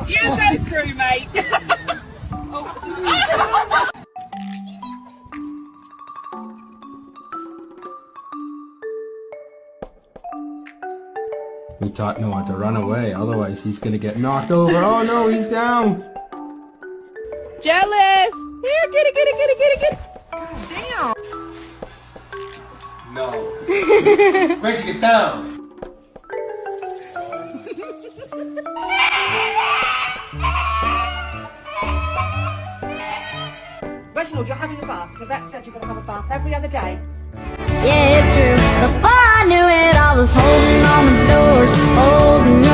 You go through, mate. We taught Noah to run away, otherwise he's gonna get knocked over. Oh no, he's down! Jealous! Here, get it. God damn. No. Where'd you get down? Reginald, you're having a bath. The vet said you're going to have a bath every other day. Yeah, it's true. Before I knew it, I was holding on the doors, holding